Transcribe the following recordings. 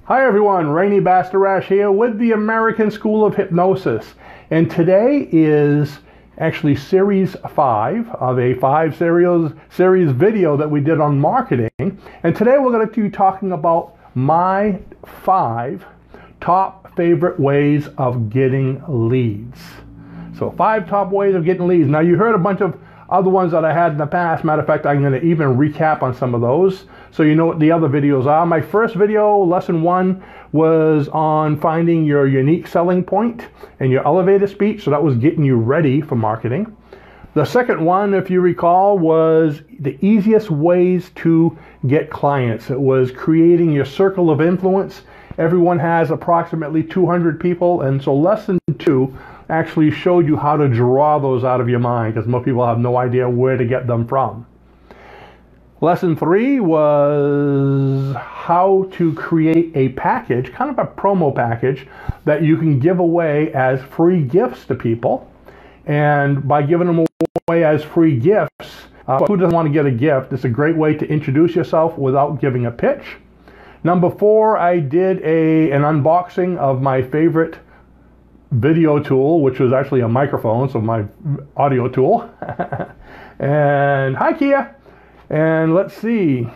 Hi everyone, Rene Bastarache here with the American School of Hypnosis. And today is actually series 5 of a 5 series video that we did on marketing. And today we're going to be talking about my 5 top favorite ways of getting leads. So 5 top ways of getting leads. Now you heard a bunch of other ones that I had in the past. Matter of fact, I'm going to even recap on some of those so you know what the other videos are. My first video, lesson 1, was on finding your unique selling point and your elevator speech. So that was getting you ready for marketing. The second one, if you recall, was the easiest ways to get clients. It was creating your circle of influence. Everyone has approximately 200 people, and so lesson 2 actually showed you how to draw those out of your mind, because most people have no idea where to get them from. Lesson 3 was how to create a package, kind of a promo package, that you can give away as free gifts to people. And by giving them away as free gifts, who doesn't want to get a gift? It's a great way to introduce yourself without giving a pitch. Number 4, I did an unboxing of my favorite video tool, which was actually a microphone, so my audio tool. And hi Kia. And let's see.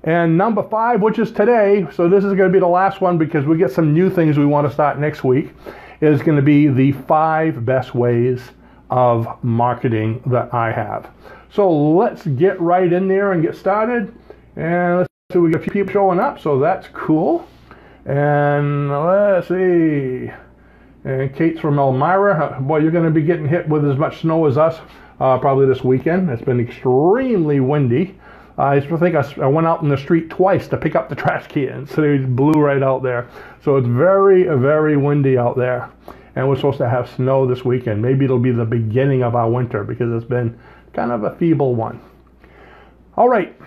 And number 5, which is today, so this is going to be the last one because we get some new things we want to start next week, is going to be the 5 best ways of marketing that I have. So let's get right in there and get started. And let's see, we got a few people showing up, so that's cool. And let's see. And Kate's from Elmira. Boy, you're going to be getting hit with as much snow as us probably this weekend. It's been extremely windy. I think I went out in the street twice to pick up the trash cans, so they blew right out there. So it's very, very windy out there. And we're supposed to have snow this weekend. Maybe it'll be the beginning of our winter because it's been kind of a feeble one. All right,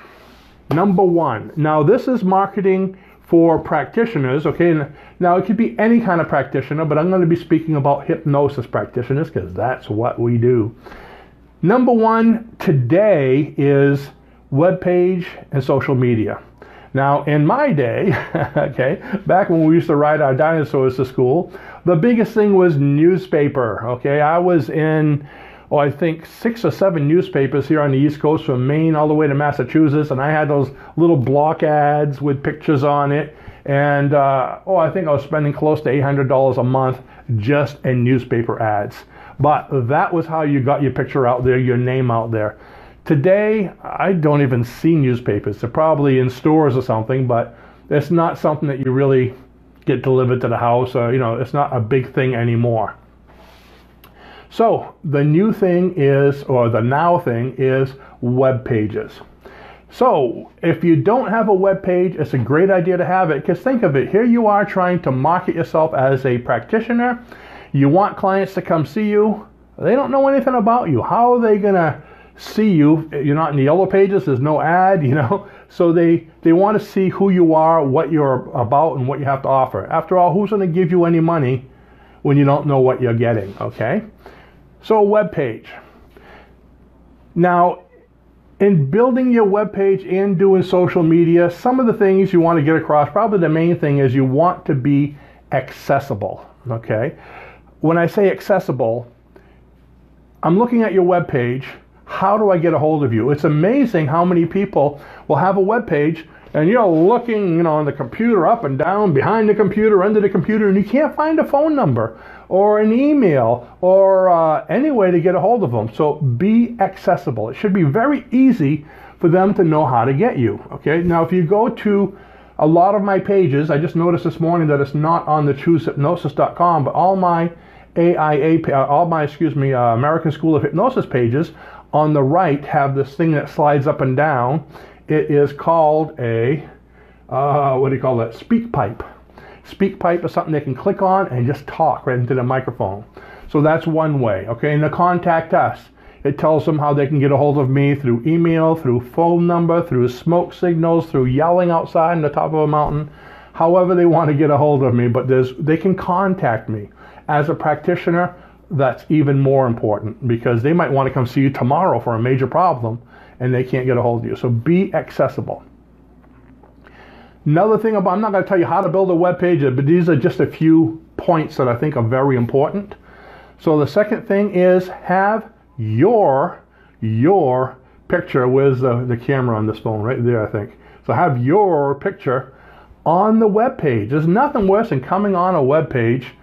number 1. Now this is marketing for practitioners, okay? Now it could be any kind of practitioner, but I'm going to be speaking about hypnosis practitioners because that's what we do. Number 1 today is web page and social media. Now in my day, okay, back when we used to ride our dinosaurs to school, the biggest thing was newspaper, okay? I was in, I think 6 or 7 newspapers here on the East Coast, from Maine all the way to Massachusetts, and I had those little block ads with pictures on it, and I think I was spending close to $800 a month just in newspaper ads. But that was how you got your picture out there, your name out there. Today, I don't even see newspapers. They're probably in stores or something, but it's not something that you really get delivered to the house, or it's not a big thing anymore. So the new thing is, or the now thing is, web pages. So if you don't have a web page, it's a great idea to have it, because think of it, here you are trying to market yourself as a practitioner. You want clients to come see you. They don't know anything about you. How are they gonna see you? You're not in the yellow pages, there's no ad, so they want to see who you are, what you're about, and what you have to offer. After all, who's going to give you any money when you don't know what you're getting, okay? So a web page. Now, in building your web page and doing social media, some of the things you want to get across, probably the main thing is you want to be accessible, okay? When I say accessible, I'm looking at your web page. How do I get a hold of you? It's amazing how many people will have a web page and you're looking, on the computer, up and down, behind the computer, under the computer, and you can't find a phone number or an email or any way to get a hold of them. So be accessible. It should be very easy for them to know how to get you. Okay. Now, if you go to a lot of my pages, I just noticed this morning that it's not on the choosehypnosis.com, but all my American School of Hypnosis pages on the right have this thing that slides up and down. It is called a, Speak pipe. Speak pipe is something they can click on and just talk right into the microphone. So that's one way, okay? And to contact us, it tells them how they can get a hold of me through email, through phone number, through smoke signals, through yelling outside on the top of a mountain, however they want to get a hold of me, but they can contact me. As a practitioner, that's even more important because they might want to come see you tomorrow for a major problem and they can't get a hold of you. So be accessible. Another thing about, I'm not going to tell you how to build a web page, but these are just a few points that I think are very important. So the second thing is have your picture. Where's the camera on this phone? Right there, I think. So have your picture on the web page. There's nothing worse than coming on a web page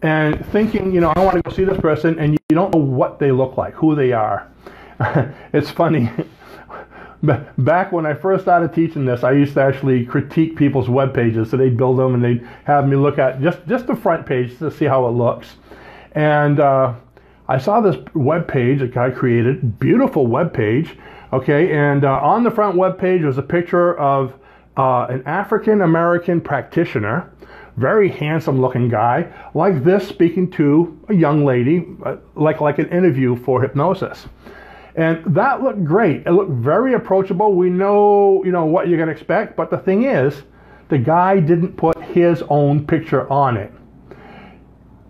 and thinking, you know, I want to go see this person, and you don't know what they look like, who they are. It's funny. Back when I first started teaching this, I used to actually critique people's web pages. So they'd build them and they'd have me look at just the front page to see how it looks. And I saw this web page that guy created, beautiful web page, okay, and on the front web page was a picture of an African American practitioner, very handsome looking guy, like this, speaking to a young lady, like an interview for hypnosis. And that looked great. It looked very approachable. We know, you know, what you're going to expect, but the thing is, the guy didn't put his own picture on it.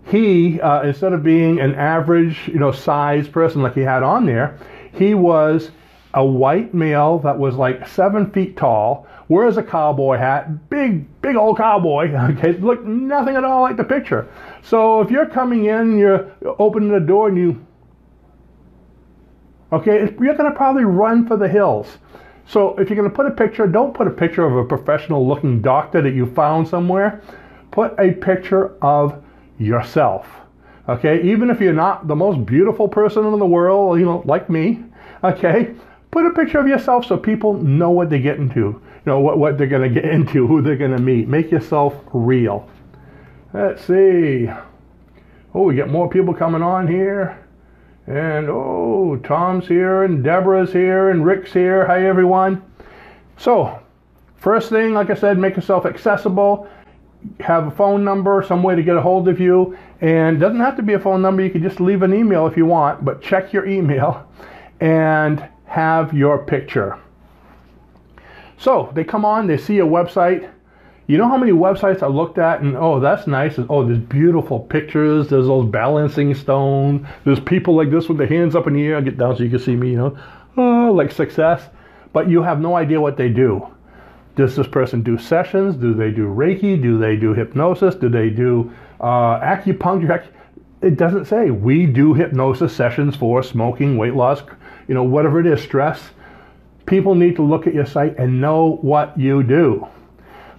He, instead of being an average, you know, size person like he had on there, he was a white male that was like 7 feet tall, wears a cowboy hat, big old cowboy, okay, looked nothing at all like the picture. So if you're coming in, you're opening the door and you, okay, you're going to probably run for the hills. So if you're going to put a picture, don't put a picture of a professional looking doctor that you found somewhere. Put a picture of yourself. Okay, even if you're not the most beautiful person in the world, you know, like me, okay, put a picture of yourself so people know what they get into, you know, what they're going to get into, who they're going to meet. Make yourself real. Let's see. Oh, we get more people coming on here. And oh, Tom's here, and Deborah's here, and Rick's here. Hi, everyone. So, first thing, like I said, make yourself accessible. Have a phone number, some way to get a hold of you. And it doesn't have to be a phone number. You can just leave an email if you want, but check your email and have your picture. So, they come on, they see a website. You know how many websites I looked at and, oh, that's nice. Oh, there's beautiful pictures. There's those balancing stones. There's people like this with their hands up in the air. I'll get down so you can see me, you know. Oh, like success. But you have no idea what they do. Does this person do sessions? Do they do Reiki? Do they do hypnosis? Do they do acupuncture? It doesn't say. We do hypnosis sessions for smoking, weight loss, you know, whatever it is, stress. People need to look at your site and know what you do.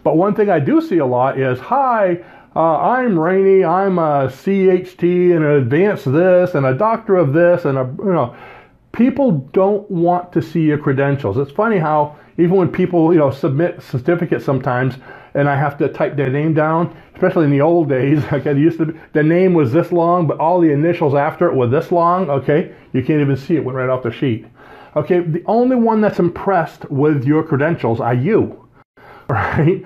But one thing I do see a lot is, hi, I'm Rene, I'm a CHT and an advanced this and a doctor of this, and you know, people don't want to see your credentials. It's funny how even when people, you know, submit certificates sometimes, and I have to type their name down, especially in the old days, okay, the name was this long, but all the initials after it were this long, okay, you can't even see it, went right off the sheet. Okay, the only one that's impressed with your credentials are you. Right?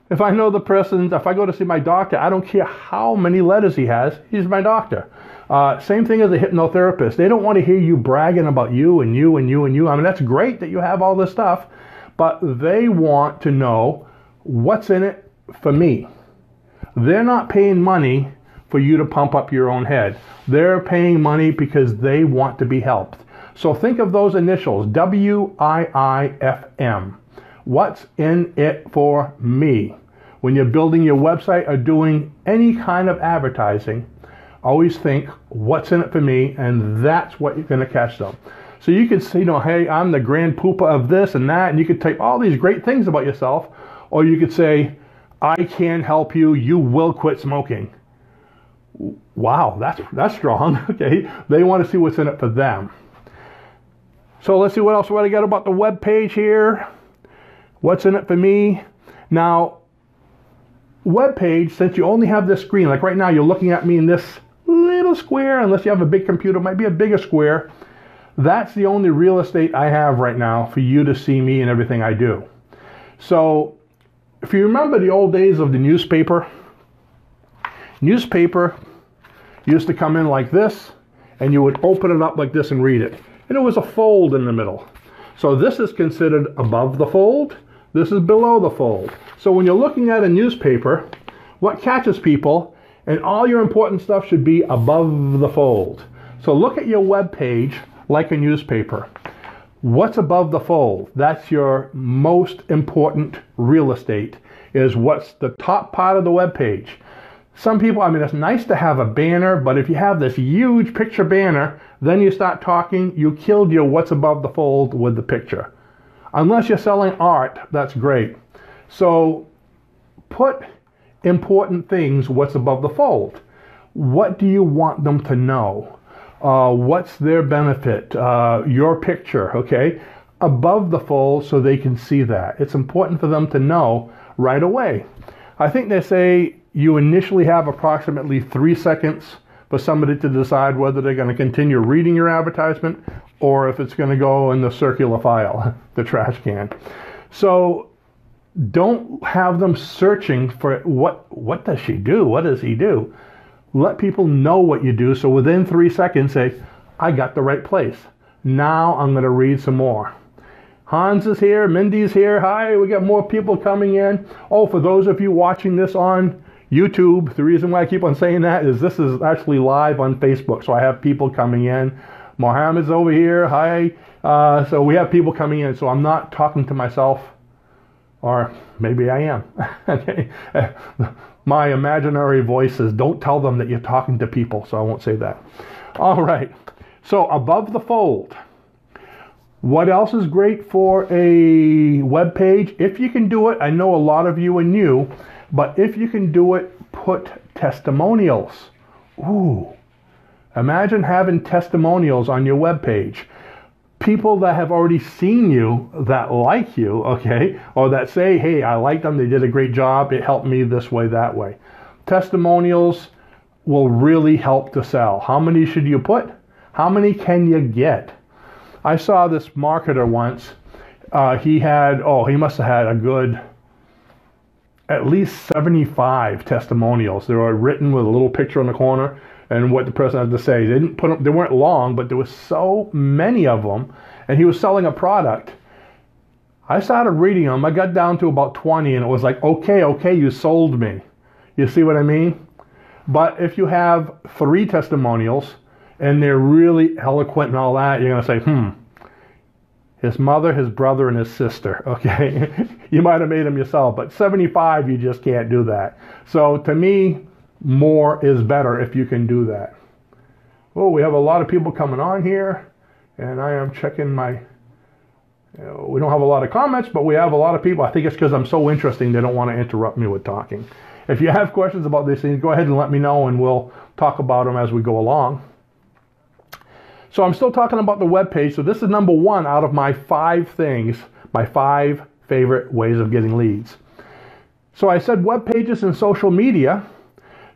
If I know the person, if I go to see my doctor, I don't care how many letters he has, he's my doctor. Same thing as a hypnotherapist. They don't want to hear you bragging about you and you and you and you. I mean, that's great that you have all this stuff, but they want to know what's in it for me. They're not paying money for you to pump up your own head. They're paying money because they want to be helped. So think of those initials, WIIFM. What's in it for me? When you're building your website or doing any kind of advertising, always think, what's in it for me? And that's what you're going to catch them. So you could say, you know, hey, I'm the grand poopa of this and that, and you could type all these great things about yourself, or you could say, I can help you, you will quit smoking. Wow, that's strong. Okay, they want to see what's in it for them. So let's see what else I got about the web page here. What's in it for me? Now, web page, since you only have this screen, like right now you're looking at me in this little square, unless you have a big computer, it might be a bigger square. That's the only real estate I have right now for you to see me and everything I do. So, if you remember the old days of the newspaper used to come in like this, and you would open it up like this and read it. And it was a fold in the middle. So this is considered above the fold. This is below the fold. So when you're looking at a newspaper, what catches people, and all your important stuff should be above the fold. So look at your web page like a newspaper. What's above the fold? That's your most important real estate, is what's the top part of the web page. Some people, I mean, it's nice to have a banner, but if you have this huge picture banner, then you start talking, you killed your what's above the fold with the picture. Unless you're selling art, that's great. So put important things, what's above the fold. What do you want them to know? What's their benefit? Your picture, okay? Above the fold so they can see that. It's important for them to know right away. I think they say you initially have approximately 3 seconds for somebody to decide whether they're going to continue reading your advertisement or if it's going to go in the circular file, the trash can. So don't have them searching for what does she do? What does he do? Let people know what you do, so within 3 seconds say, I got the right place. Now I'm going to read some more. Hans is here, Mindy's here. Hi, we got more people coming in. Oh, for those of you watching this on YouTube, the reason why I keep on saying that is this is actually live on Facebook, so I have people coming in. Mohammed's over here. Hi. So we have people coming in, so I'm not talking to myself, or maybe I am. Okay. My imaginary voice says, don't tell them that you're talking to people, so I won't say that. All right. So above the fold. What else is great for a web page? If you can do it, I know a lot of you are new, but if you can do it, put testimonials. Ooh, imagine having testimonials on your web page. People that have already seen you, that like you, okay, or that say, hey, I like them, they did a great job, it helped me this way, that way. Testimonials will really help to sell. How many should you put? How many can you get? I saw this marketer once. He must have had a good, at least 75 testimonials. They were written with a little picture on the corner and what the person had to say. They didn't put them, they weren't long, but there was so many of them, and he was selling a product. I started reading them. I got down to about 20, and it was like, okay, you sold me. You see what I mean? But if you have 3 testimonials, and they're really eloquent and all that, you're going to say, his mother, his brother, and his sister, okay? You might have made them yourself, but 75, you just can't do that. So to me, more is better if you can do that. Oh, we have a lot of people coming on here, and I am checking my, we don't have a lot of comments, but we have a lot of people. I think it's because I'm so interesting, they don't want to interrupt me with talking. If you have questions about these things, go ahead and let me know, and we'll talk about them as we go along. So I'm still talking about the web page. So this is number 1 out of my 5 things, my 5 favorite ways of getting leads. So I said web pages and social media.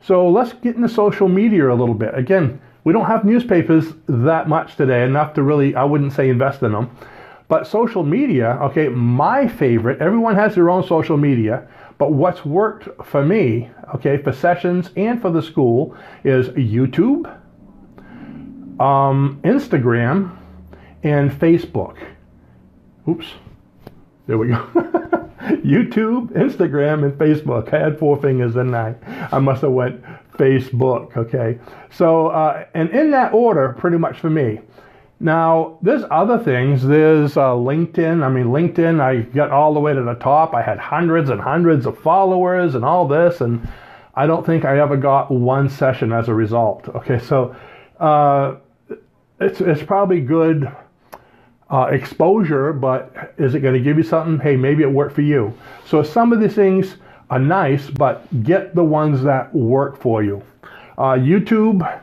So let's get into social media a little bit. Again, we don't have newspapers that much today, enough to really, I wouldn't say invest in them. But social media, okay, my favorite, everyone has their own social media, but what's worked for me, okay, for sessions and for the school is YouTube, Instagram, and Facebook. Oops, there we go. YouTube, Instagram, and Facebook. I had 4 fingers, didn't I? I must have went Facebook, okay? So, and in that order, pretty much for me. Now, there's other things. There's LinkedIn. I mean, LinkedIn, I got all the way to the top. I had hundreds and hundreds of followers and all this, and I don't think I ever got 1 session as a result. Okay, so it's probably good exposure, but is it going to give you something? Hey, maybe it worked for you. So some of these things are nice, but get the ones that work for you. YouTube,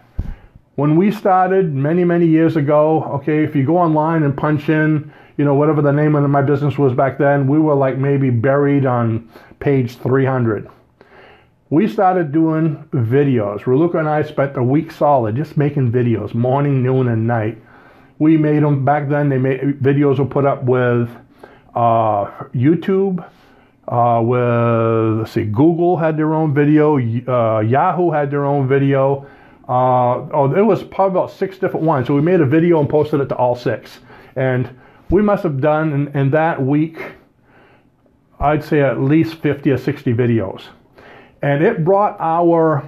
when we started many years ago, okay, if you go online and punch in, whatever the name of my business was back then, we were like maybe buried on page 300. We started doing videos. Raluca and I spent a week solid just making videos, morning, noon, and night. We made them back then. Videos were put up with YouTube, Google had their own video, Yahoo had their own video. It was probably about 6 different ones. So we made a video and posted it to all 6. And we must have done in that week, I'd say at least 50 or 60 videos. And it brought our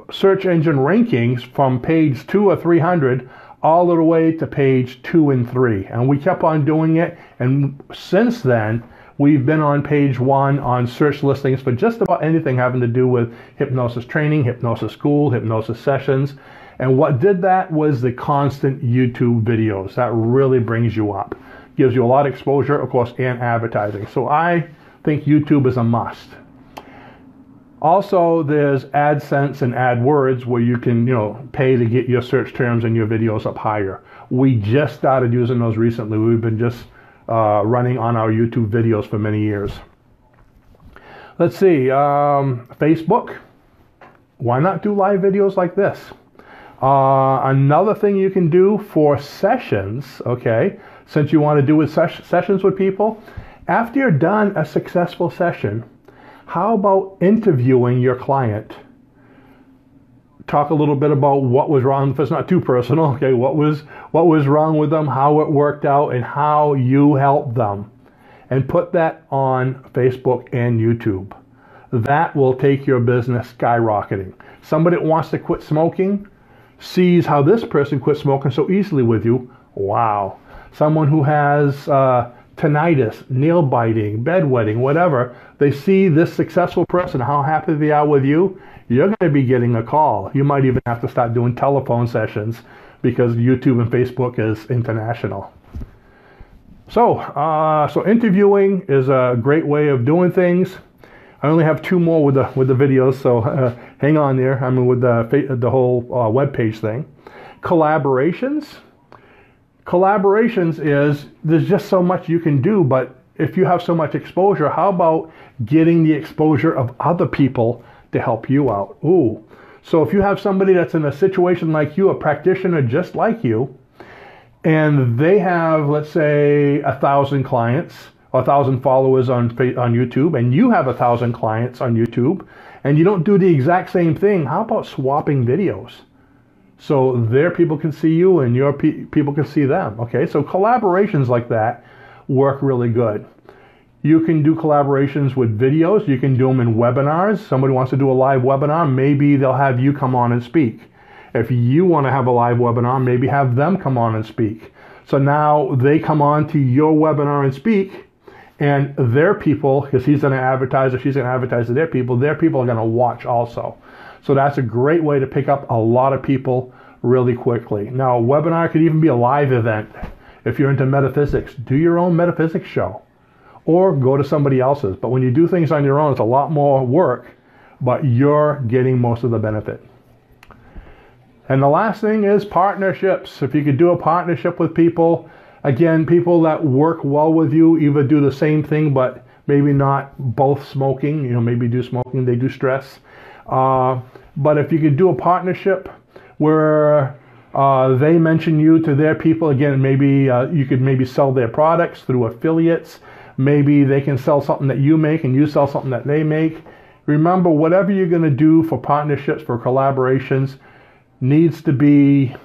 search engine rankings from page 2 or 300 all the way to page 2 and 3. And we kept on doing it. And since then, we've been on page 1 on search listings for just about anything having to do with hypnosis training, hypnosis school, hypnosis sessions. And what did that was the constant YouTube videos. That really brings you up. Gives you a lot of exposure, of course, and advertising. So I think YouTube is a must. Also, there's AdSense and AdWords where you can, pay to get your search terms and your videos up higher. We just started using those recently. We've been just running on our YouTube videos for many years. Let's see, Facebook. Why not do live videos like this? Another thing you can do for sessions, okay, since you want to do with sessions with people, after you're done a successful session, how about interviewing your client? Talk a little bit about what was wrong, if it's not too personal, okay, what was wrong with them, how it worked out, and how you helped them. And put that on Facebook and YouTube. That will take your business skyrocketing. Somebody that wants to quit smoking sees how this person quit smoking so easily with you. Wow. Someone who has tinnitus, nail biting, bedwetting, whatever, they see this successful person, how happy they are with you, you're going to be getting a call. You might even have to start doing telephone sessions because YouTube and Facebook is international. So interviewing is a great way of doing things. I only have 2 more with the videos, so hang on there. I mean, with the whole web page thing. Collaborations. Collaborations is, there's just so much you can do, but if you have so much exposure, how about getting the exposure of other people to help you out? Ooh. So if you have somebody that's in a situation like you, a practitioner just like you, and they have, let's say, 1,000 clients, 1,000 followers on YouTube, and you have 1,000 clients on YouTube, and you don't do the exact same thing, how about swapping videos? So their people can see you and your people can see them. Okay, so collaborations like that work really good. You can do collaborations with videos. You can do them in webinars. Somebody wants to do a live webinar, maybe they'll have you come on and speak. If you want to have a live webinar, maybe have them come on and speak. So now they come on to your webinar and speak, and their people, because he's going to advertise or she's going to advertise to their people are going to watch also. So that's a great way to pick up a lot of people really quickly. Now, a webinar could even be a live event. If you're into metaphysics, do your own metaphysics show or go to somebody else's. But when you do things on your own, it's a lot more work, but you're getting most of the benefit. And the last thing is partnerships. If you could do a partnership with people, again, people that work well with you, either do the same thing, but maybe not both smoking, maybe do smoking, they do stress. But if you could do a partnership where they mention you to their people, again, maybe you could maybe sell their products through affiliates. Maybe they can sell something that you make and you sell something that they make. Remember, whatever you're going to do for partnerships, for collaborations, needs to be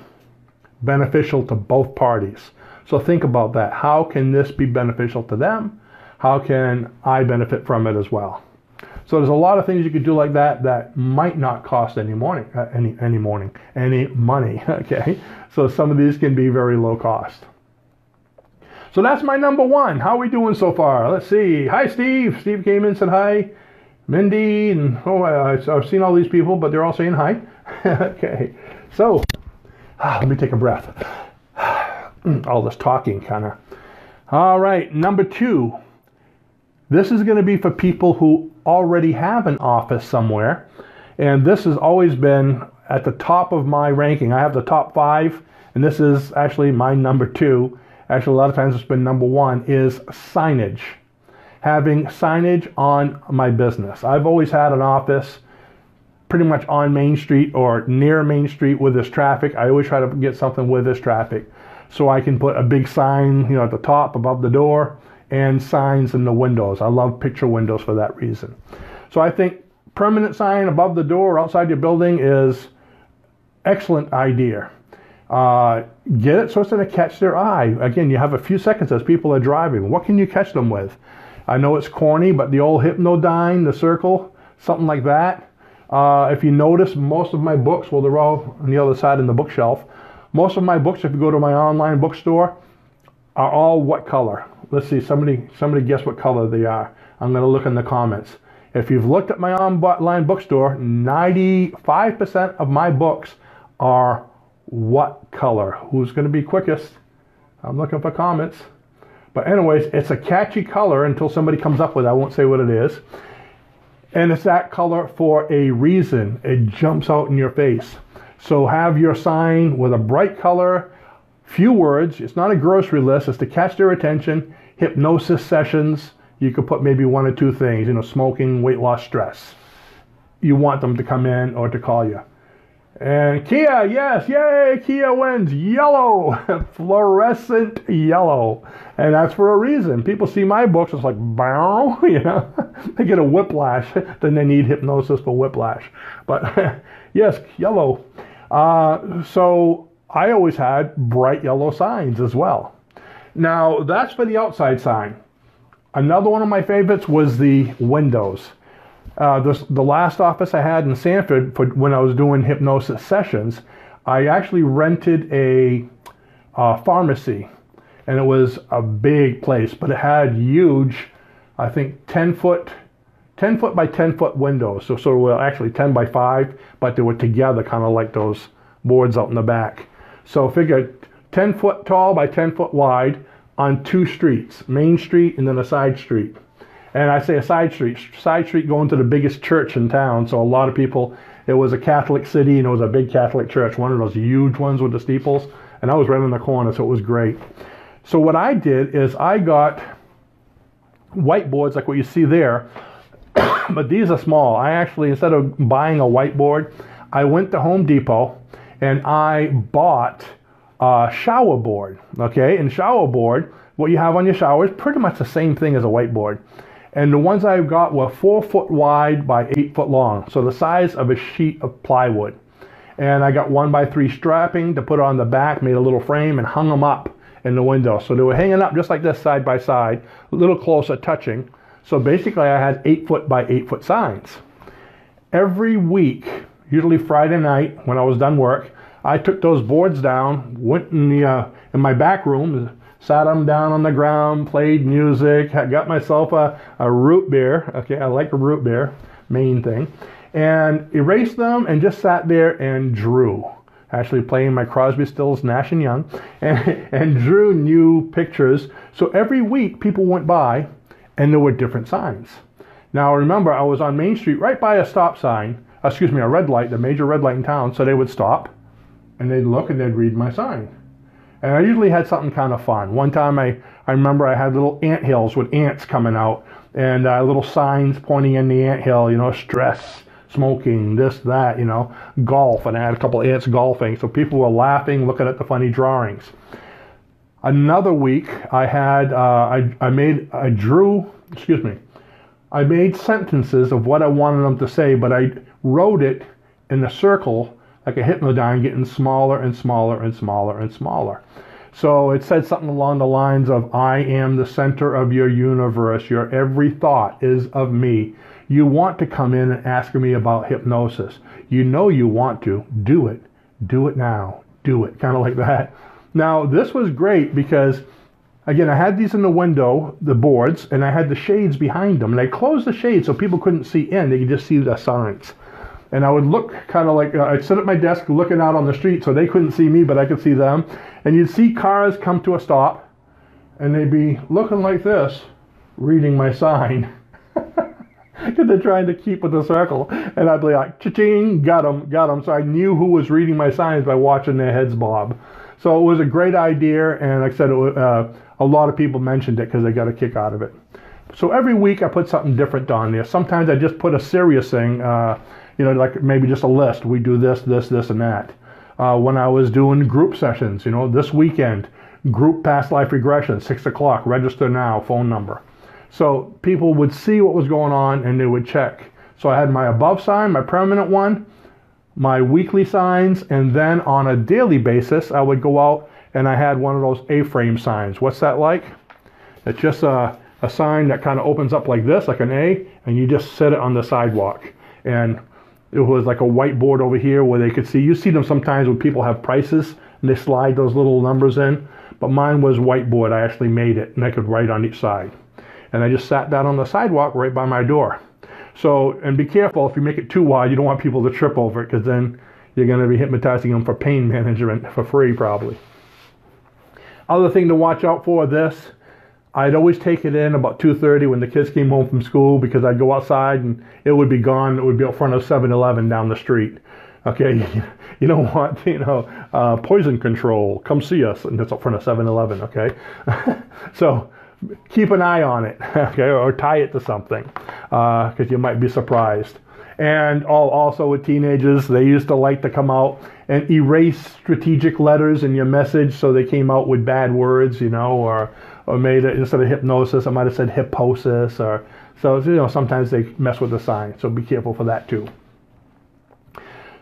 beneficial to both parties. So think about that. How can this be beneficial to them? How can I benefit from it as well? So there's a lot of things you could do like that that might not cost any money. Okay, so some of these can be very low cost. So that's my number 1. How are we doing so far? Let's see. Hi, Steve. Steve came in and said hi. Mindy, and I've seen all these people, but they're all saying hi. Okay, so let me take a breath. All this talking kind of. All right, number 2. This is going to be for people who already have an office somewhere. And this has always been at the top of my ranking. I have the top 5, and this is actually my number 2. Actually, a lot of times it's been number 1, is signage. Having signage on my business. I've always had an office pretty much on Main Street or near Main Street with this traffic. I always try to get something with this traffic. So I can put a big sign, at the top above the door, and signs in the windows. I love picture windows for that reason. So I think permanent sign above the door outside your building is excellent idea. Get it so it's going to catch their eye. Again, you have a few seconds as people are driving. What can you catch them with? I know it's corny, but the old Hypnodyne, the circle, something like that. If you notice, most of my books, well, they're all on the other side in the bookshelf. Most of my books, if you go to my online bookstore, are all what color? Let's see, somebody guess what color they are. I'm going to look in the comments. If you've looked at my online bookstore, 95% of my books are what color? Who's going to be quickest? I'm looking for comments. But anyways, it's a catchy color until somebody comes up with it. I won't say what it is. And it's that color for a reason. It jumps out in your face. So have your sign with a bright color, few words. It's not a grocery list. It's to catch their attention. Hypnosis sessions. You could put maybe one or two things, smoking, weight loss, stress. You want them to come in or to call you. And Kia, yes, yay, Kia wins. Yellow, fluorescent yellow. And that's for a reason. People see my books, it's like, bow, they get a whiplash. Then they need hypnosis for whiplash. But yes, yellow. So I always had bright yellow signs as well. Now, that's for the outside sign. Another one of my favorites was the windows. The last office I had in Sanford, when I was doing hypnosis sessions, I actually rented a pharmacy. And it was a big place, but it had huge, I think 10 foot by 10 foot windows. So well, actually 10 by 5, but they were together, kind of like those boards out in the back. So figure 10 foot tall by 10 foot wide on 2 streets, Main Street and then a side street. And I say a side street going to the biggest church in town. So a lot of people, it was a Catholic city and it was a big Catholic church, one of those huge ones with the steeples. And I was right in the corner, so it was great. So what I did is I got whiteboards like what you see there, but these are small. I actually, instead of buying a whiteboard, I went to Home Depot and I bought a shower board. Okay, and shower board, what you have on your shower is pretty much the same thing as a whiteboard. And the ones I got were 4 foot wide by 8 foot long, so the size of a sheet of plywood. And I got 1x3 strapping to put on the back, made a little frame and hung them up in the window. So they were hanging up just like this, side by side, a little closer touching. So basically I had 8 foot by 8 foot signs. Every week, usually Friday night when I was done work, I took those boards down, went in my back room, sat them down on the ground, played music, got myself a root beer. Okay, I like a root beer, main thing. And erased them and just sat there and drew. Actually playing my Crosby, Stills, Nash & Young, and drew new pictures. So every week people went by and there were different signs. Now remember, I was on Main Street right by a stop sign, a red light, the major red light in town, so they would stop and they'd look and they'd read my sign. And I usually had something kind of fun. One time I remember I had little ant hills with ants coming out and little signs pointing in the ant hill, stress, smoking, this, that, golf. And I had a couple of ants golfing. So people were laughing, looking at the funny drawings. Another week I had, I made sentences of what I wanted them to say, but I wrote it in a circle like a hypnodyne, getting smaller and smaller and smaller and smaller. So it said something along the lines of, I am the center of your universe. Your every thought is of me. You want to come in and ask me about hypnosis. You know you want to. Do it. Do it now. Do it. Kind of like that. Now, this was great because, again, I had these in the window, the boards, and I had the shades behind them. And I closed the shades so people couldn't see in. They could just see the signs. And I would look kind of like, I'd sit at my desk looking out on the street so they couldn't see me, but I could see them. And you'd see cars come to a stop, and they'd be looking like this, reading my sign. Because they're trying to keep with the circle. And I'd be like, cha-ching, got them, got them. So I knew who was reading my signs by watching their heads bob. So it was a great idea, and like I said, a lot of people mentioned it because they got a kick out of it. So every week I put something different on there. Sometimes I just put a serious thing, like maybe just a list. We do this, this, this, and that. When I was doing group sessions, this weekend, group past life regression, 6 o'clock, register now, phone number. So people would see what was going on and they would check. So I had my above sign, my permanent one, my weekly signs, and then on a daily basis, I would go out and I had one of those A-frame signs. What's that like? It's just a sign that kind of opens up like this, like an A, and you just set it on the sidewalk. And it was like a whiteboard over here where they could see. You see them sometimes when people have prices and they slide those little numbers in. But mine was whiteboard. I actually made it, and I could write on each side. And I just sat down on the sidewalk right by my door. So, and be careful, if you make it too wide, you don't want people to trip over it, because then you're going to be hypnotizing them for pain management for free, probably. Other thing to watch out for this, I'd always take it in about 2:30 when the kids came home from school, because I'd go outside and it would be gone. It would be out front of 7-Eleven down the street. Okay, you don't want, poison control, come see us, and that's up front of 7-Eleven, okay? So keep an eye on it, okay, or tie it to something, because you might be surprised. And also with teenagers, they used to like to come out and erase strategic letters in your message, so they came out with bad words, or made it, instead of hypnosis, I might have said hypnosis, or so, sometimes they mess with the sign, so be careful for that too.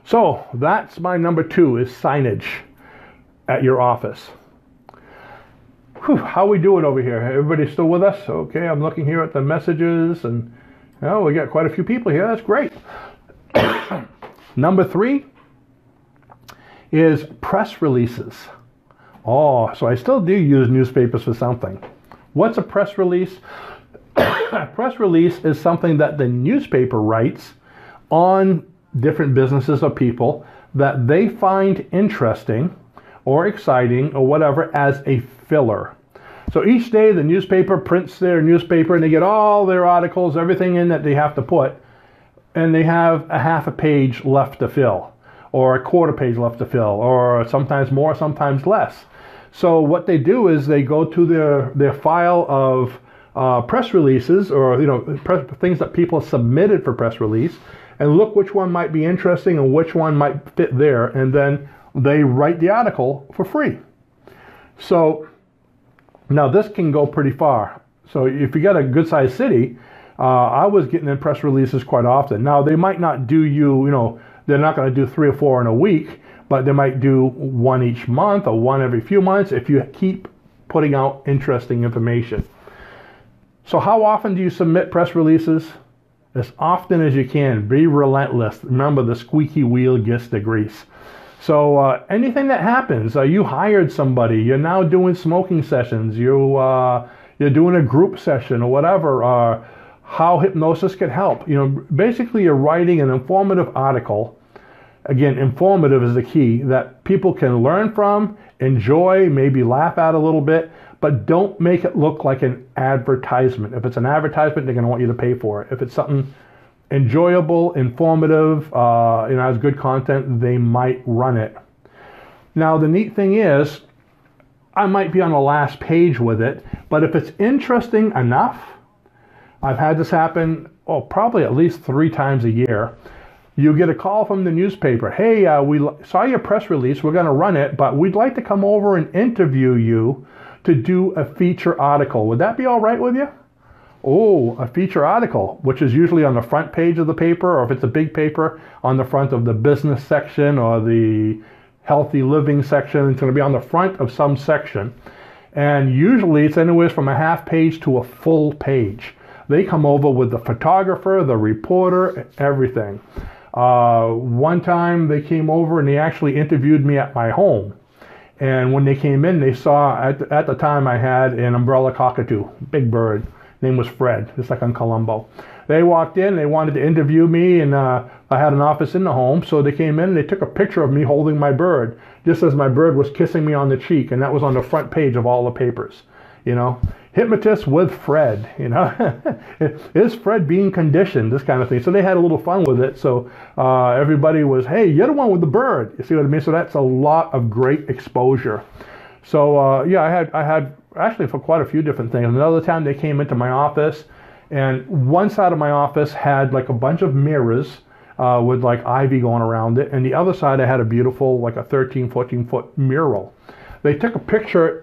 So that's my number 2, is signage at your office. Whew, how we doing over here? Everybody still with us? Okay, I'm looking here at the messages, and we got quite a few people here. That's great. Number 3 is press releases. Oh, so I still do use newspapers for something. What's a press release? A press release is something that the newspaper writes on different businesses or people that they find interesting or exciting or whatever as a filler. So each day the newspaper prints their newspaper, and they get all their articles, everything in that they have to put, and they have a half a page left to fill, or a quarter page left to fill, or sometimes more, sometimes less. So what they do is they go to their file of press releases, or things that people submitted for press release, and look which one might be interesting and which one might fit there, and then they write the article for free. So now this can go pretty far. So if you got a good sized city, I was getting in press releases quite often. Now they might not do they're not going to do 3 or 4 in a week, but they might do 1 each month or 1 every few months if you keep putting out interesting information. So how often do you submit press releases? As often as you can. Be relentless. Remember, the squeaky wheel gets the grease. So anything that happens, you hired somebody, you're now doing smoking sessions, you're doing a group session or whatever, how hypnosis can help. Basically you're writing an informative article. Again, informative is the key, that people can learn from, enjoy, maybe laugh at a little bit, but don't make it look like an advertisement. If it's an advertisement, they're going to want you to pay for it. If it's something enjoyable, informative, has good content, they might run it. Now, the neat thing is, I might be on the last page with it, but if it's interesting enough, I've had this happen, probably at least 3 times a year. You get a call from the newspaper. Hey, we saw your press release. We're going to run it, but we'd like to come over and interview you to do a feature article. Would that be all right with you? Oh, a feature article, which is usually on the front page of the paper, or if it's a big paper, on the front of the business section or the healthy living section. It's going to be on the front of some section. And usually it's anywhere from a half page to a full page. They come over with the photographer, the reporter, everything. One time they came over and they actually interviewed me at my home. And when they came in, they saw, at the time I had an umbrella cockatoo, big bird. Name was Fred, just like on Columbo. They walked in, they wanted to interview me, and I had an office in the home, so they came in and they took a picture of me holding my bird, just as my bird was kissing me on the cheek, and that was on the front page of all the papers. Hypnotist with Fred, is Fred being conditioned, this kind of thing. So they had a little fun with it. So everybody was, hey, you're the one with the bird. You see what I mean? So that's a lot of great exposure. So I had actually for quite a few different things. Another time they came into my office, and one side of my office had like a bunch of mirrors with like ivy going around it, and the other side I had a beautiful, like a 13, 14-foot mural. They took a picture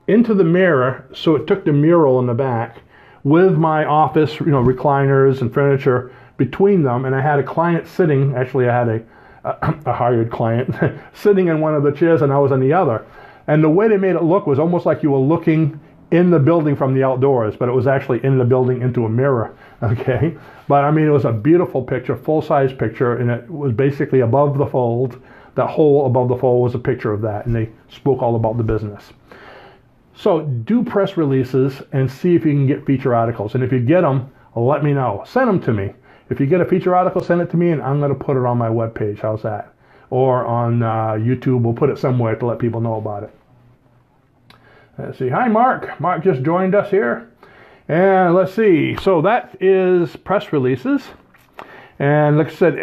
into the mirror, so it took the mural in the back with my office, recliners and furniture between them, and I had a client sitting, actually I had a hired client, sitting in one of the chairs and I was on the other. And the way they made it look was almost like you were looking in the building from the outdoors, but it was actually in the building into a mirror, okay? But I mean, it was a beautiful picture, full-size picture, and it was basically above the fold. that hole above the fold was a picture of that, and they spoke all about the business. So do press releases and see if you can get feature articles. And if you get them, let me know. Send them to me. If you get a feature article, send it to me, and I'm going to put it on my webpage. How's that? Or on YouTube. We'll put it somewhere to let people know about it. Let's see. Hi, Mark. Mark just joined us here. And let's see. So that is press releases. And like I said,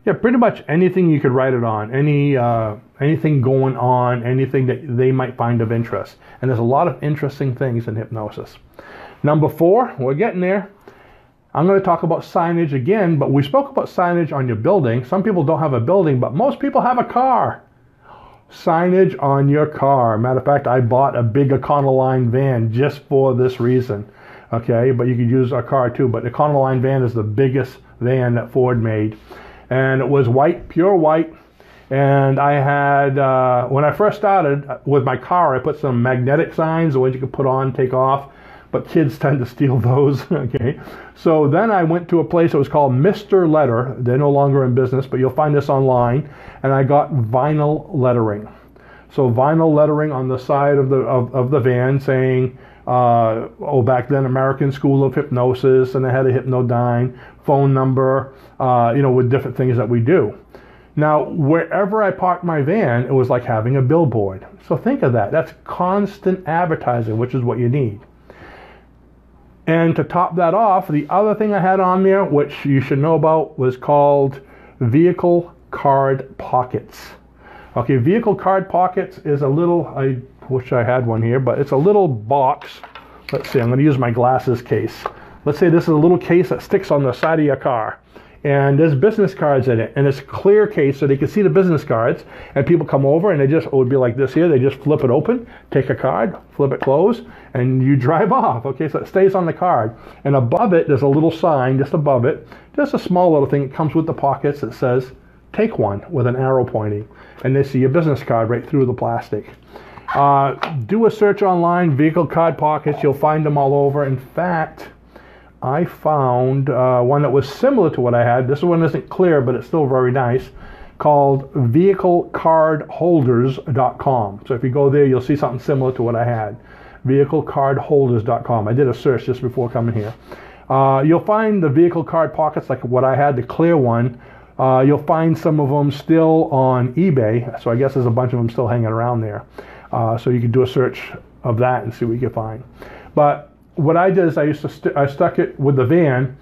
yeah, pretty much anything you could write it on. Anything going on, anything that they might find of interest. And there's a lot of interesting things in hypnosis. Number 4, we're getting there. I'm going to talk about signage again, but we spoke about signage on your building. Some people don't have a building, but most people have a car. Signage on your car. Matter of fact, I bought a big Econoline van just for this reason. Okay, but you could use a car too, but the Econoline van is the biggest van that Ford made. And it was white, pure white. And I had, when I first started with my car, I put some magnetic signs, the ones you could put on, take off. But kids tend to steal those, okay? So then I went to a place that was called Mr. Letter. They're no longer in business, but you'll find this online. And I got vinyl lettering. So vinyl lettering on the side of the van saying, back then, American School of Hypnosis, and I had a Hypnodyne, phone number, with different things that we do. Now, wherever I parked my van, it was like having a billboard. So think of that. That's constant advertising, which is what you need. And to top that off, the other thing I had on there, which you should know about, was called vehicle card pockets. Okay, vehicle card pockets is a little, I wish I had one here, but it's a little box. Let's see, I'm going to use my glasses case. Let's say this is a little case that sticks on the side of your car. And there's business cards in it, and it's a clear case so they can see the business cards, and people come over and it would be like this here, they just flip it open, take a card, flip it closed, and you drive off. Okay, so it stays on the card, and above it there's a little sign just above it, just a small little thing. It comes with the pockets that says take one with an arrow pointing, and they see your business card right through the plastic. Do a search online, vehicle card pockets, you'll find them all over. In fact, I found one that was similar to what I had. This one isn't clear, but it's still very nice, called vehiclecardholders.com. So if you go there, you'll see something similar to what I had. Vehiclecardholders.com. I did a search just before coming here. You'll find the vehicle card pockets like what I had, the clear one. You'll find some of them still on eBay. So I guess there's a bunch of them still hanging around there. So you can do a search of that and see what you can find. But what I did is I stuck it with the van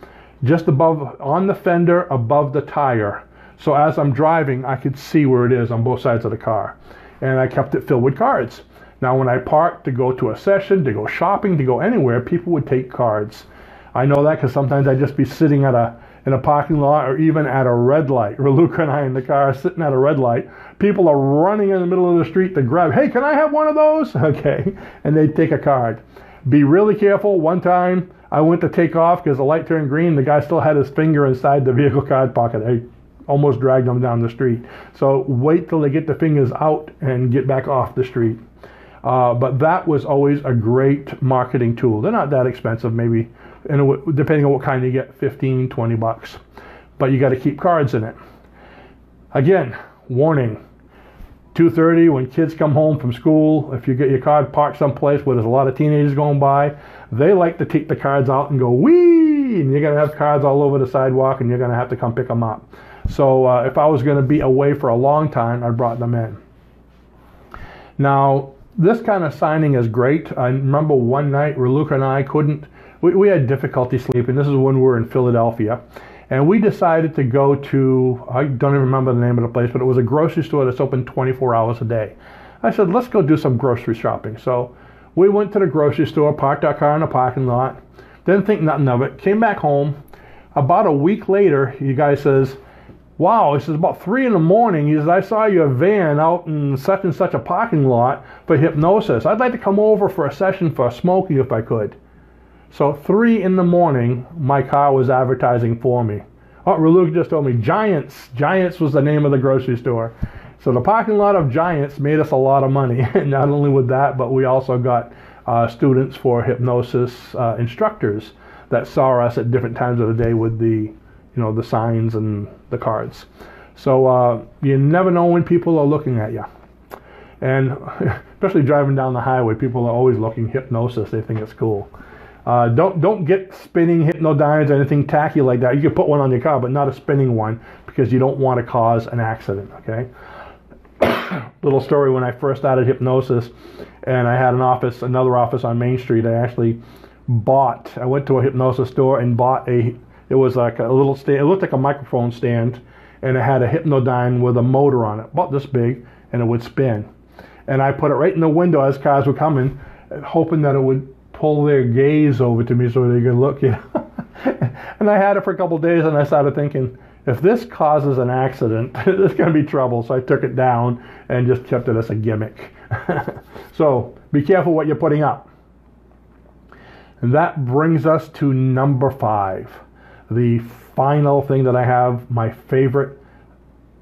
just above, on the fender above the tire. So as I'm driving, I could see where it is on both sides of the car. And I kept it filled with cards. Now when I parked to go to a session, to go shopping, to go anywhere, people would take cards. I know that because sometimes I'd just be sitting in a parking lot or even at a red light. Luca and I in the car sitting at a red light. People are running in the middle of the street to grab, hey, can I have one of those? Okay, and they'd take a card. Be really careful. One time I went to take off because the light turned green. The guy still had his finger inside the vehicle card pocket. I almost dragged him down the street. So wait till they get the fingers out and get back off the street. But that was always a great marketing tool. They're not that expensive, maybe, depending on what kind you get, 15, 20 bucks. But you got to keep cards in it. Again, warning. 2:30 when kids come home from school, if you get your car parked someplace where there's a lot of teenagers going by, they like to take the cards out and go whee, and you're going to have cards all over the sidewalk and you're going to have to come pick them up. So if I was going to be away for a long time, I brought them in. Now, this kind of signing is great. I remember one night where Luca and I we had difficulty sleeping. This is when we were in Philadelphia. And we decided to go to, I don't even remember the name of the place, but it was a grocery store that's open 24 hours a day. I said, let's go do some grocery shopping. So we went to the grocery store, parked our car in the parking lot, didn't think nothing of it, came back home. About a week later, the guy says, wow, he says, about 3 in the morning, he says, I saw your van out in such and such a parking lot for hypnosis. I'd like to come over for a session for smoking if I could. So 3 in the morning, my car was advertising for me. Oh, Luke just told me Giants. Giants was the name of the grocery store. So the parking lot of Giants made us a lot of money. Not only with that, but we also got students for hypnosis instructors that saw us at different times of the day with the the signs and the cards. So you never know when people are looking at you. And especially driving down the highway, people are always looking hypnosis. They think it's cool. Don't get spinning hypnodynes or anything tacky like that. You can put one on your car, but not a spinning one, because you don't want to cause an accident, okay? Little story, when I first started hypnosis and I had another office on Main Street, I went to a hypnosis store and bought it was like a little stand, it looked like a microphone stand, and it had a hypnodyne with a motor on it, about this big, and it would spin. And I put it right in the window as cars were coming, hoping that it would pull their gaze over to me so they could look. And I had it for a couple of days, and I started thinking, if this causes an accident, there's going to be trouble. So I took it down and just kept it as a gimmick. So be careful what you're putting up. And that brings us to number 5. The final thing that I have, my favorite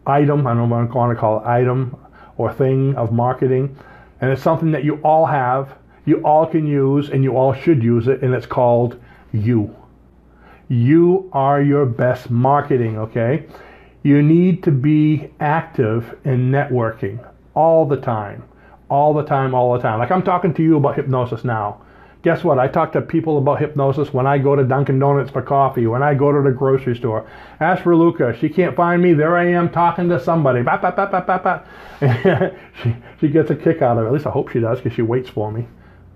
item, I don't know what I'm going to call it, item or thing of marketing. And it's something that you all have, you all can use, and you all should use it, and it's called you. You are your best marketing, okay? You need to be active in networking all the time. All the time. Like I'm talking to you about hypnosis now. Guess what? I talk to people about hypnosis when I go to Dunkin' Donuts for coffee, when I go to the grocery store. Ask for Luca. She can't find me. There I am talking to somebody. Bah, bah, bah, bah, bah, bah. She gets a kick out of it. At least I hope she does, because she waits for me.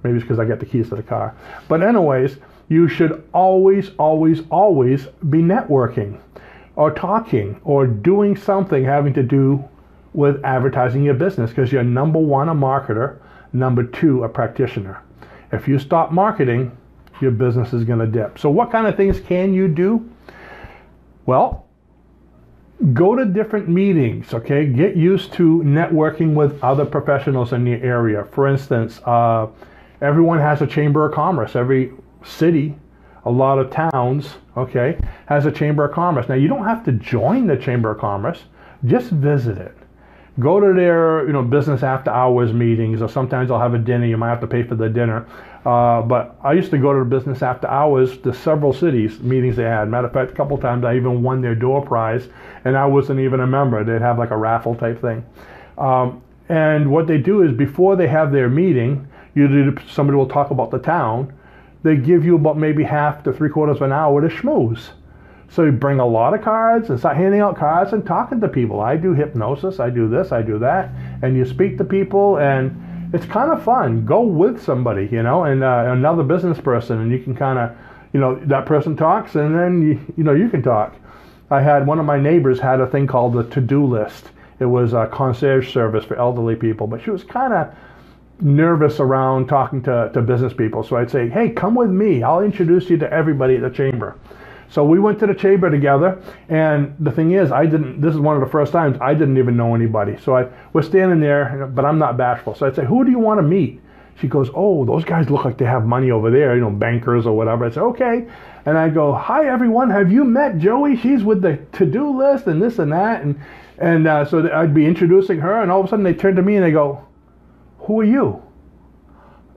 Maybe it's because I got the keys to the car. But anyways, you should always, always, always be networking or talking or doing something having to do with advertising your business, because you're number 1, a marketer, number 2, a practitioner. If you stop marketing, your business is going to dip. So what kind of things can you do? Well, go to different meetings, okay? Get used to networking with other professionals in your area. For instance, everyone has a chamber of commerce. Every city, a lot of towns, okay, has a chamber of commerce. Now, you don't have to join the chamber of commerce. Just visit it. Go to their, business after hours meetings, or sometimes they'll have a dinner. You might have to pay for the dinner. But I used to go to the business after hours to several cities, meetings they had. Matter of fact, a couple times I even won their door prize, and I wasn't even a member. They'd have like a raffle type thing. And what they do is, before they have their meeting, usually somebody will talk about the town. They give you about maybe half to 3/4 of an hour to schmooze. So you bring a lot of cards and start handing out cards and talking to people. I do hypnosis, I do this, I do that. And you speak to people, and it's kind of fun. Go with somebody, and another business person, and you can kind of, that person talks, and then, you can talk. I had one of my neighbors had a thing called the to-do list. It was a concierge service for elderly people, but she was kind of nervous around talking to business people. So I'd say, hey, come with me. I'll introduce you to everybody at the chamber. So we went to the chamber together, and the thing is, this is one of the first times I didn't even know anybody. So I was standing there, but I'm not bashful. So I'd say, who do you want to meet? She goes, oh, those guys look like they have money over there, bankers or whatever. I said, okay. And I go, hi, everyone. Have you met Joey? She's with the to-do list and this and that. And so I'd be introducing her, and all of a sudden they turn to me and they go, who are you?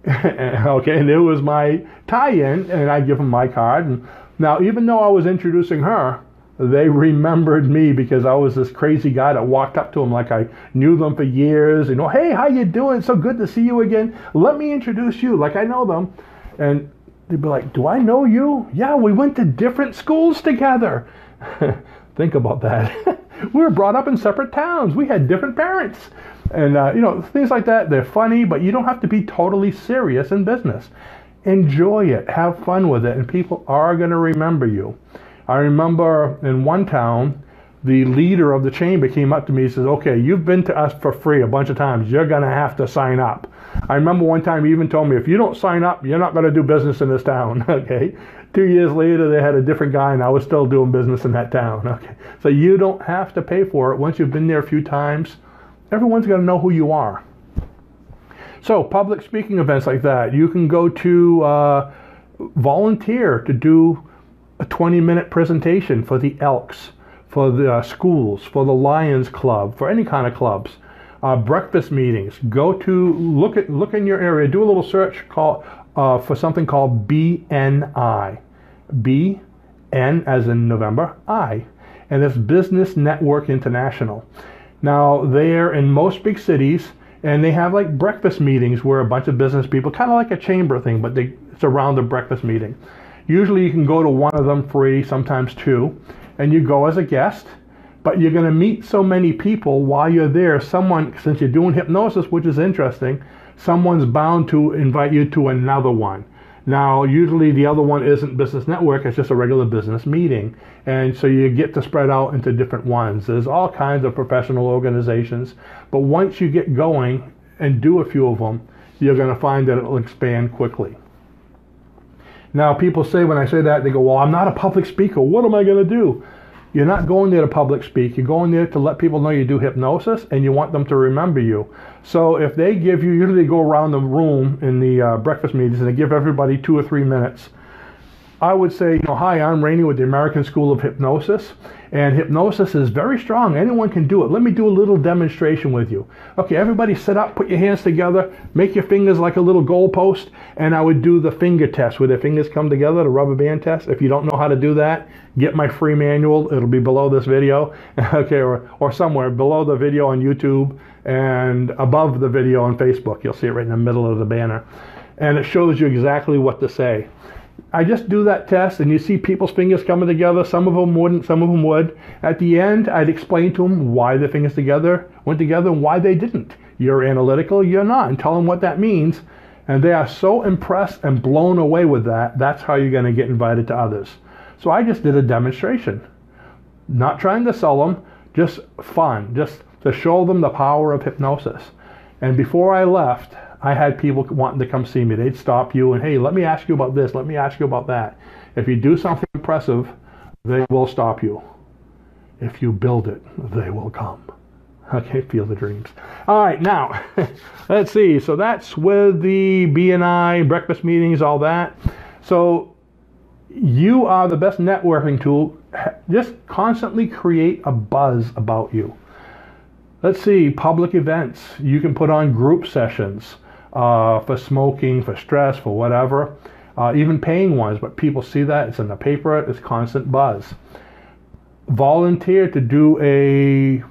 Okay, and it was my tie-in, and I give them my card. And now, even though I was introducing her, they remembered me, because I was this crazy guy that walked up to them like I knew them for years. Hey, how you doing? So good to see you again. Let me introduce you, like I know them. And they'd be like, do I know you? Yeah, we went to different schools together. Think about that. We were brought up in separate towns. We had different parents. And, things like that. They're funny, but you don't have to be totally serious in business. Enjoy it. Have fun with it. And people are going to remember you. I remember in one town, the leader of the chamber came up to me and says, okay, you've been to us for free a bunch of times. You're going to have to sign up. I remember one time he even told me, if you don't sign up, you're not going to do business in this town. Okay. 2 years later, they had a different guy, and I was still doing business in that town. Okay. So you don't have to pay for it. Once you've been there a few times, everyone's going to know who you are. So public speaking events like that, you can go to volunteer to do a 20-minute presentation for the Elks, for the schools, for the Lions Club, for any kind of clubs. Breakfast meetings. Go to look in your area. Do a little search for something called BNI. N as in November, I. And it's Business Network International. Now, they're in most big cities, and they have like breakfast meetings where a bunch of business people, kind of like a chamber thing, but it's around a breakfast meeting. Usually you can go to one of them free, sometimes two, and you go as a guest, but you're going to meet so many people while you're there. Someone, since you're doing hypnosis, which is interesting, someone's bound to invite you to another one. Now, usually the other one isn't business network, it's just a regular business meeting. And so you get to spread out into different ones. There's all kinds of professional organizations, but once you get going and do a few of them, you're going to find that it'll expand quickly. Now, people say, when I say that, they go, well, I'm not a public speaker. What am I going to do? You're not going there to public speak. You're going there to let people know you do hypnosis, and you want them to remember you. So if they give you, usually go around the room in the breakfast meetings, and they give everybody 2 or 3 minutes. I would say, hi, I'm Rene with the American School of Hypnosis, and hypnosis is very strong. Anyone can do it. Let me do a little demonstration with you. Okay, everybody sit up, put your hands together, make your fingers like a little goalpost, and I would do the finger test where their fingers come together, the rubber band test. If you don't know how to do that, get my free manual. It'll be below this video, okay, or somewhere below the video on YouTube and above the video on Facebook. You'll see it right in the middle of the banner, and it shows you exactly what to say. I just do that test, and you see people's fingers coming together. Some of them wouldn't, some of them would. At the end, I'd explain to them why the fingers went together and why they didn't. You're analytical, you're not, and tell them what that means. And they are so impressed and blown away with that, that's how you're going to get invited to others. So I just did a demonstration. Not trying to sell them, just fun, just to show them the power of hypnosis. And before I left, I had people wanting to come see me. They'd stop you and, hey, let me ask you about this, let me ask you about that. If you do something impressive, they will stop you. If you build it, they will come. Okay, feel the dreams. All right, now, let's see. So that's with the BNI, breakfast meetings, all that. So you are the best networking tool. Just constantly create a buzz about you. Let's see, public events. You can put on group sessions for smoking, for stress, for whatever. Even paying ones, but people see that. It's in the paper. It's constant buzz. Volunteer to do a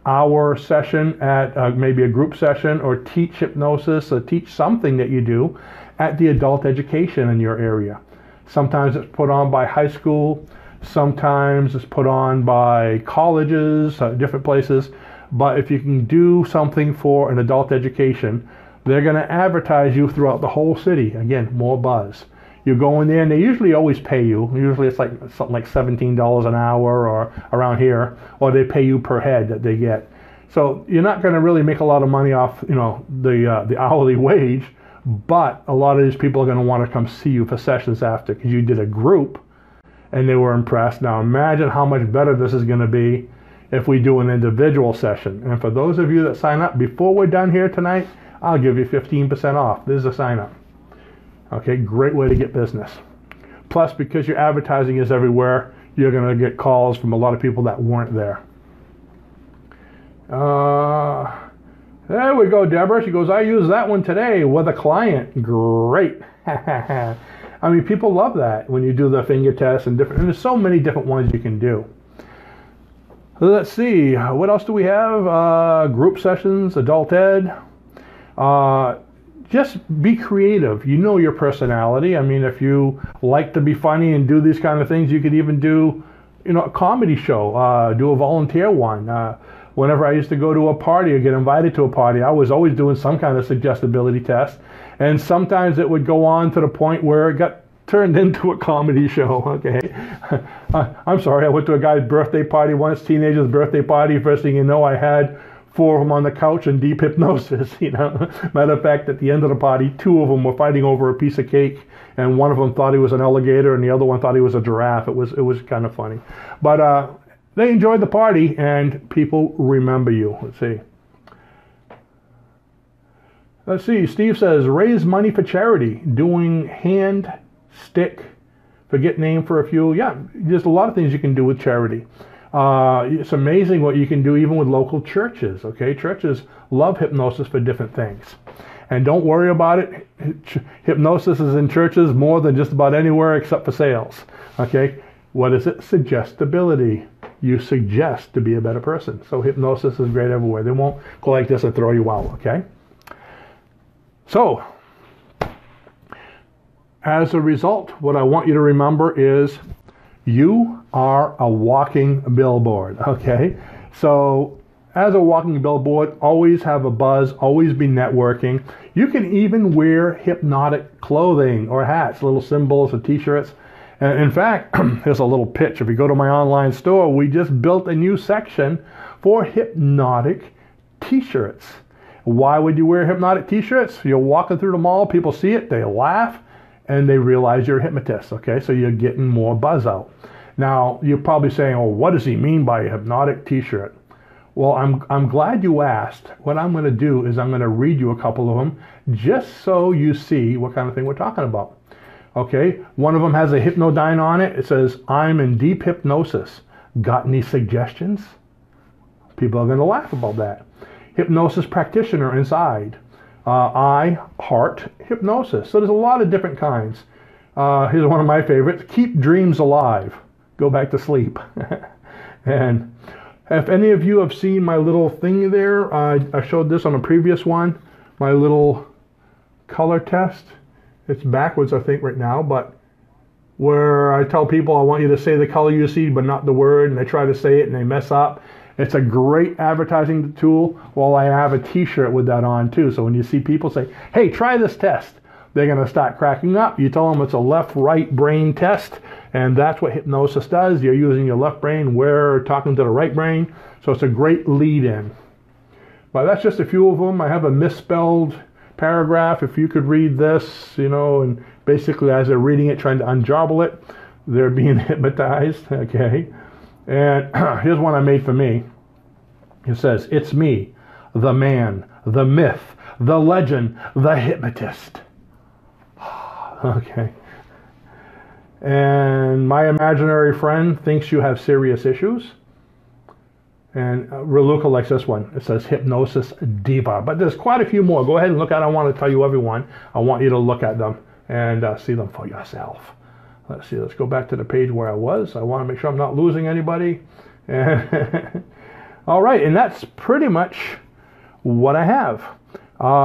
hour session at maybe a group session, or teach hypnosis, or teach something that you do at the adult education in your area. Sometimes it's put on by high school. Sometimes it's put on by colleges, different places. But if you can do something for an adult education, they're going to advertise you throughout the whole city. Again, more buzz. You go in there, and they usually always pay you. Usually it's like something like $17 an hour or around here, or they pay you per head that they get. So you're not going to really make a lot of money off, the hourly wage, but a lot of these people are going to want to come see you for sessions after, because you did a group and they were impressed. Now imagine how much better this is going to be if we do an individual session. And for those of you that sign up before we're done here tonight, I'll give you 15% off. This is a sign up. Okay, great way to get business. Plus, because your advertising is everywhere, you're going to get calls from a lot of people that weren't there. There we go, Deborah. She goes, I used that one today with a client. Great. I mean, people love that when you do the finger test and different, and there's so many different ones you can do. Let's see, what else do we have? Group sessions, adult ed. Just be creative. You know your personality. I mean, if you like to be funny and do these kind of things, you could even do, a comedy show, do a volunteer one. Whenever I used to go to a party or get invited to a party, I was always doing some kind of suggestibility test. And sometimes it would go on to the point where it got turned into a comedy show. Okay. I'm sorry, I went to a guy's birthday party once, teenager's birthday party. First thing you know, I had 4 of them on the couch in deep hypnosis. Matter of fact, at the end of the party, 2 of them were fighting over a piece of cake, and one of them thought he was an alligator, and the other one thought he was a giraffe. It was kind of funny, but they enjoyed the party, and people remember you. Let's see. Steve says, raise money for charity, doing hand, stick, forget name for a few. Yeah, there's a lot of things you can do with charity. It's amazing what you can do even with local churches. Okay, churches love hypnosis for different things, and don't worry about it. Hypnosis is in churches more than just about anywhere except for sales. Okay, What is it? Suggestibility. You suggest to be a better person. So hypnosis is great everywhere. They won't go like this and throw you out, okay? So, as a result, what I want you to remember is you are a walking billboard, okay? So, as a walking billboard, always have a buzz, always be networking. You can even wear hypnotic clothing or hats, little symbols or t-shirts. And in fact, here's a little pitch. If you go to my online store, we just built a new section for hypnotic t-shirts. Why would you wear hypnotic t-shirts? You're walking through the mall, people see it, they laugh, and they realize you're a hypnotist, okay? So you're getting more buzz out. Now, you're probably saying, oh, what does he mean by a hypnotic t-shirt? Well, I'm glad you asked. What I'm going to do is I'm going to read you a couple of them just so you see what kind of thing we're talking about. Okay, one of them has a Hypnodyne on it. It says, I'm in deep hypnosis. Got any suggestions? People are going to laugh about that. Hypnosis practitioner inside. I heart hypnosis. So there's a lot of different kinds. Here's one of my favorites. Keep dreams alive. Go back to sleep. And if any of you have seen my little thing there, I showed this on a previous one, my little color test. It's backwards, I think, right now, but where I tell people I want you to say the color you see, but not the word, and they try to say it and they mess up. It's a great advertising tool. Well, I have a t-shirt with that on too. So when you see people say, hey, try this test, they're going to start cracking up. You tell them it's a left-right brain test, and that's what hypnosis does. You're using your left brain, we're talking to the right brain. So it's a great lead-in. But that's just a few of them. I have a misspelled paragraph. If you could read this, you know, and basically as they're reading it, trying to unjobble it, they're being hypnotized, okay? And here's one I made for me. It says, it's me, the man, the myth, the legend, the hypnotist. Okay. And my imaginary friend thinks you have serious issues. And Raluca likes this one. It says Hypnosis Diva. But there's quite a few more. Go ahead and look at it. I want to tell you everyone. I want you to look at them and see them for yourself. Let's see. Let's go back to the page where I was. I want to make sure I'm not losing anybody. All right. And that's pretty much what I have.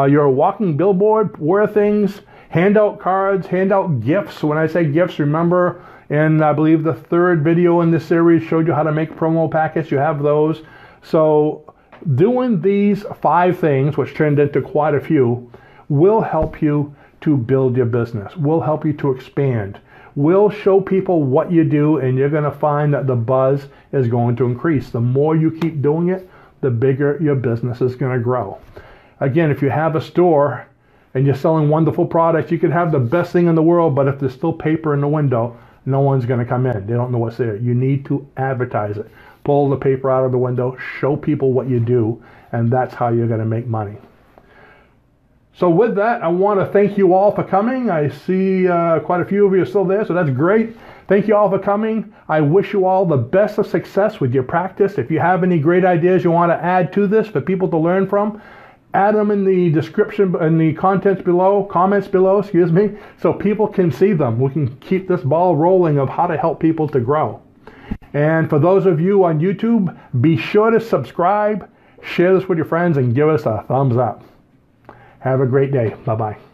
You're a walking billboard. Wear things. Hand out cards. Hand out gifts. When I say gifts, remember... And I believe the third video in this series showed you how to make promo packets. You have those. So doing these 5 things, which turned into quite a few, will help you to build your business, will help you to expand, will show people what you do, and you're going to find that the buzz is going to increase. The more you keep doing it, the bigger your business is going to grow. Again, if you have a store and you're selling wonderful products, you could have the best thing in the world, but if there's still paper in the window, no one's going to come in. They don't know what's there. You need to advertise it. Pull the paper out of the window, show people what you do, and that's how you're going to make money. So with that, I want to thank you all for coming. I see quite a few of you are still there, so that's great. Thank you all for coming. I wish you all the best of success with your practice. If you have any great ideas you want to add to this for people to learn from, add them in the description, in the comments below, excuse me, so people can see them. We can keep this ball rolling of how to help people to grow. And for those of you on YouTube, be sure to subscribe, share this with your friends, and give us a thumbs up. Have a great day. Bye-bye.